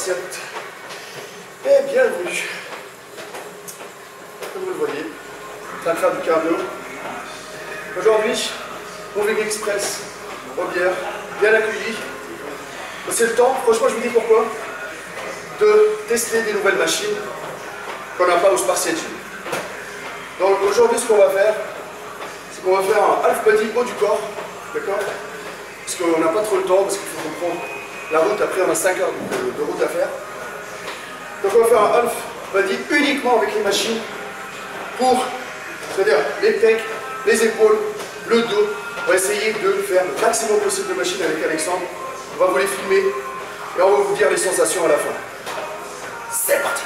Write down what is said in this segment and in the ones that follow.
assiette. Et bienvenue. Comme vous le voyez, en train de faire du cardio. Aujourd'hui, Moving Express, au bière, bien accueilli. C'est le temps, franchement je vous dis pourquoi, de tester des nouvelles machines qu'on n'a pas au Spartiate Gym. Donc aujourd'hui ce qu'on va faire, c'est qu'on va faire un half body haut du corps, d'accord? Parce qu'on n'a pas trop le temps, parce qu'il faut comprendre la route, après on a 5 heures de route à faire. Donc on va faire un half body uniquement avec les machines pour, c'est-à-dire les pecs, les épaules, le dos. On va essayer de faire le maximum possible de machines avec Alexandre. On va vous les filmer et on va vous dire les sensations à la fin. C'est parti!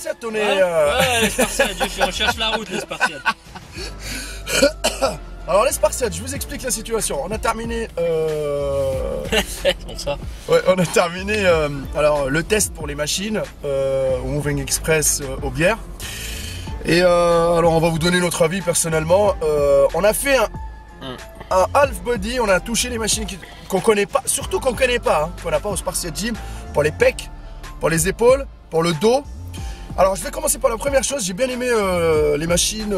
Spartiates, on est... Ouais, les Spartiates, on cherche la route, les Spartiates. Alors les Spartiates, je vous explique la situation. On a terminé... Comme ça. Ouais, on a terminé alors, le test pour les machines au Moving Express au Bière. Et alors on va vous donner notre avis personnellement. On a fait un half body, on a touché les machines qu'on connaît pas, surtout qu'on connaît pas, hein, qu'on n'a pas au Spartiate Gym, pour les pecs, pour les épaules, pour le dos. Alors je vais commencer par la première chose, j'ai bien aimé les machines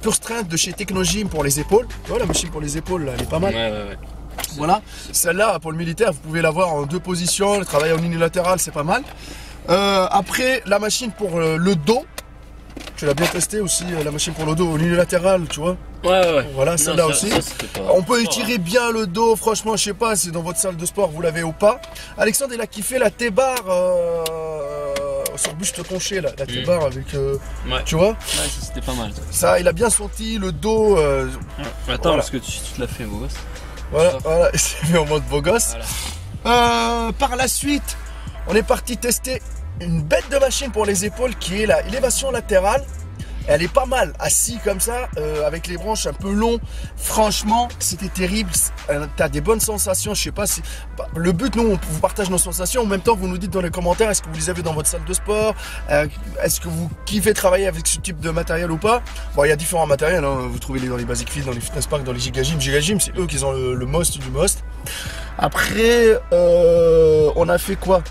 Pure Strength de chez Technogym pour les épaules. Tu vois la machine pour les épaules là, elle est pas mal. Ouais. Voilà, celle-là pour le militaire vous pouvez l'avoir en 2 positions, le travail en unilatéral c'est pas mal. Après la machine pour le dos, tu l'as bien testé aussi, la machine pour le dos en unilatéral tu vois. Ouais. Voilà, celle-là aussi. On peut étirer bien le dos, franchement je sais pas si dans votre salle de sport vous l'avez ou pas. Alexandre il a kiffé la T-bar sur buste penché là, la T-bar avec tu vois. Ouais, ça c'était pas mal. Ça il a bien senti le dos. Attends voilà. parce que tu te l'as fait beau gosse. Voilà, il s'est mis en mode beau gosse. Voilà. Par la suite, on est parti tester une bête de machine pour les épaules qui est la élévation latérale. Elle est pas mal, assis comme ça, avec les branches un peu longs. Franchement, c'était terrible. T'as des bonnes sensations. Je sais pas si... Le but, nous, on vous partage nos sensations. En même temps, vous nous dites dans les commentaires, est-ce que vous les avez dans votre salle de sport? Est-ce que vous kiffez travailler avec ce type de matériel ou pas? Bon, il y a différents matériels. Hein. Vous trouvez les dans les Basic Fit, dans les Fitness Park, dans les Giga Gym. Giga Gym, c'est eux qui ont le most du most. Après, on a fait quoi?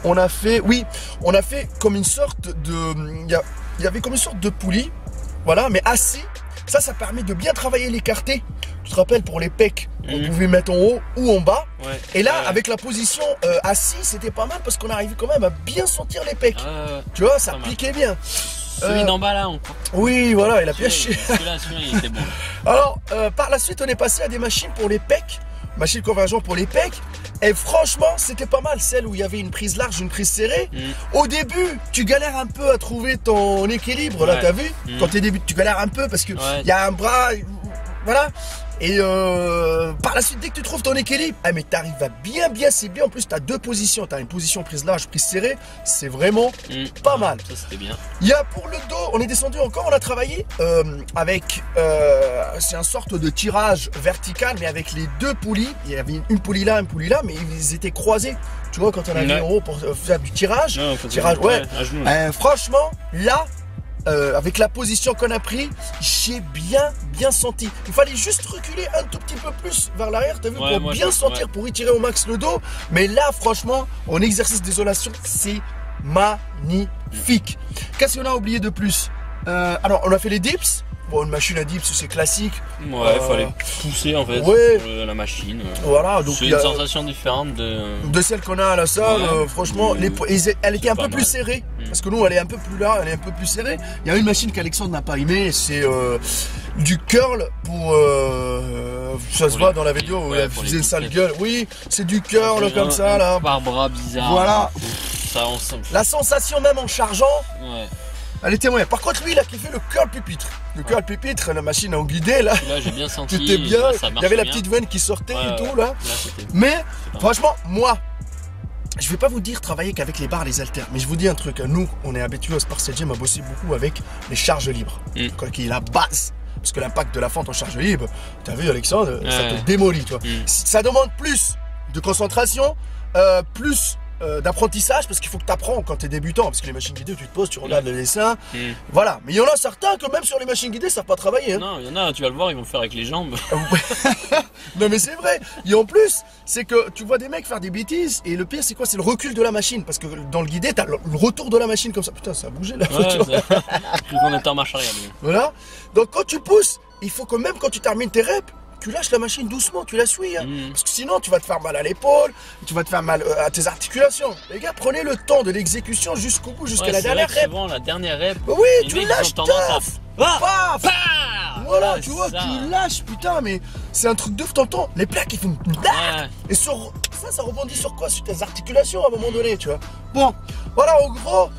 On a fait comme une sorte de... Il y avait comme une sorte de poulie, voilà, mais assis. Ça permet de bien travailler l'écarté. Tu te rappelles pour les pecs, on pouvait mettre en haut ou en bas. Ouais. Et là, avec la position assis, c'était pas mal parce qu'on arrivait quand même à bien sentir les pecs. Tu vois, ça piquait bien. Celui d'en bas là, encore. Oui, voilà, il a piégé. Celui-là, il était bon. Alors, par la suite, on est passé à des machines pour les pecs. Machine convergente pour les pecs. Et franchement, c'était pas mal, celle où il y avait une prise large, une prise serrée. Au début, tu galères un peu à trouver ton équilibre, là, t'as vu? Quand tu débutes, tu galères un peu parce que il y a un bras, voilà. Et par la suite, dès que tu trouves ton équilibre, mais tu arrives à bien cibler. En plus, tu as 2 positions. Tu as une position prise large, prise serrée. C'est vraiment pas mal. Ça, c'était bien. Il y a pour le dos, on est descendu encore, on a travaillé avec, c'est un sorte de tirage vertical, mais avec les 2 poulies. Il y avait une poulie là, mais ils étaient croisés. Tu vois, quand on avait en haut pour faire du tirage. Non, à genoux, franchement, là, avec la position qu'on a pris, j'ai bien senti. Il fallait juste reculer un tout petit peu plus vers l'arrière, t'as vu, pour bien sentir, pour étirer au max le dos. Mais là, franchement, en exercice d'isolation, c'est magnifique. Qu'est-ce qu'on a oublié de plus? Alors, on a fait les dips. Bon, une machine à dips, c'est classique. Ouais, il fallait pousser en fait la machine. Voilà, donc c'est une sensation différente de celle qu'on a à la salle. Franchement, elle était un peu plus serrée. Parce que nous, elle est un peu plus là, elle est un peu plus serrée. Il y a une machine qu'Alexandre n'a pas aimé, c'est du curl pour... ça se voit dans la vidéo où elle faisait une sale gueule. Oui, c'est du curl comme ça là. Par bras bizarre. Voilà. Ça, la sensation même en chargeant. Ouais. Elle était moyenne. Par contre, lui, il a kiffé le curl pupitre. Le curl pupitre, la machine en guidée, là. Là, j'ai bien senti. Tout est bien. Là, il y avait la petite veine qui sortait et tout, là. Mais, pas franchement, moi, je vais pas vous dire travailler qu'avec les barres, les haltères. Mais je vous dis un truc. Nous, on est habitués au Spartiate Gym à bosser beaucoup avec les charges libres. Quoi qui est la base. Parce que l'impact de la fente en charge libre, tu as vu, Alexandre, ça te démolit, toi. Ça demande plus de concentration, plus d'apprentissage, parce qu'il faut que tu apprends quand tu es débutant, parce que les machines guidées, tu te poses, tu regardes le dessin, voilà. Mais il y en a certains que même sur les machines guidées, ça ne savent pas travailler. Hein. Non, il y en a, tu vas le voir, ils vont le faire avec les jambes. Non mais c'est vrai. Et en plus, c'est que tu vois des mecs faire des bêtises, et le pire c'est quoi? C'est le recul de la machine, parce que dans le guidé, tu as le retour de la machine comme ça. Putain, ça a bougé là. On est en marche arrière. Voilà. Donc quand tu pousses, il faut que même quand tu termines tes reps, tu lâches la machine doucement, tu la suis. Hein. Parce que sinon, tu vas te faire mal à l'épaule, tu vas te faire mal à tes articulations. Les gars, prenez le temps de l'exécution jusqu'au bout, jusqu'à la dernière rep. Souvent, la dernière rep. Oui, tu lâches, taf. Paf. Voilà, tu vois, tu lâches, putain, mais c'est un truc de ouf, t'entends. Les plaques, ils font... Et sur ça rebondit sur quoi? Sur tes articulations à un moment donné, tu vois. Bon, voilà, en gros,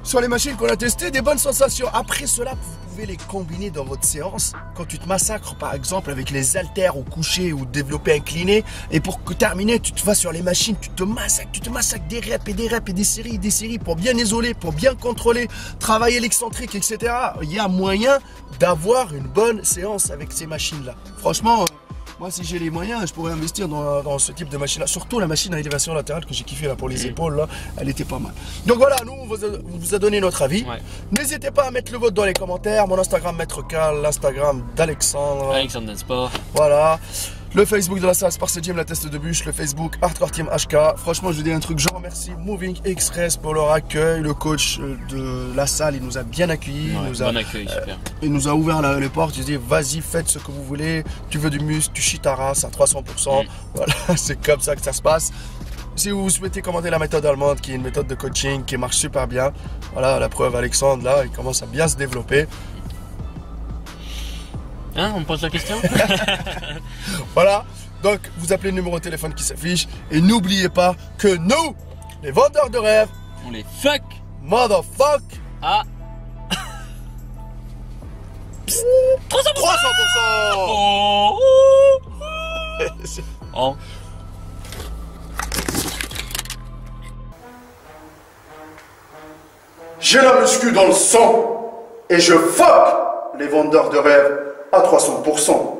sur les machines qu'on a testées, des bonnes sensations. Après cela, vous pouvez les combiner dans votre séance. Quand tu te massacres par exemple avec les haltères au coucher ou développé incliné, et pour terminer, tu te vas sur les machines, tu te massacres des reps et des reps et des séries pour bien isoler, pour bien contrôler, travailler l'excentrique, etc. Il y a moyen d'avoir une bonne séance avec ces machines-là. Franchement, moi, si j'ai les moyens, je pourrais investir dans ce type de machine-là. Surtout la machine à élévation latérale que j'ai kiffé là pour les épaules, là, elle était pas mal. Donc voilà, nous, on vous a donné notre avis. Ouais. N'hésitez pas à mettre le vôtre dans les commentaires. Mon Instagram, Maître Cal, l'Instagram d'Alexandre. Alexandre Sport. Voilà. Le Facebook de la salle Sparse Gym, la test de bûche, le Facebook Hardcore Team HK. Franchement, je vous dis un truc, je remercie Moving Express pour leur accueil. Le coach de la salle, il nous a bien accueillis. Ouais, bon accueil, super. Il nous a ouvert les portes. Il dit, vas-y, faites ce que vous voulez. Tu veux du muscle, tu chies ta race à 300%. Voilà, c'est comme ça que ça se passe. Si vous souhaitez commander la méthode allemande, qui est une méthode de coaching qui marche super bien. Voilà, la preuve, Alexandre, là, il commence à bien se développer. Hein, on me pose la question. Voilà, donc vous appelez le numéro de téléphone qui s'affiche et n'oubliez pas que nous, les vendeurs de rêves, on les fuck motherfuck. Ah 300%. Oh. J'ai la muscu dans le sang et je fuck les vendeurs de rêves à 300%.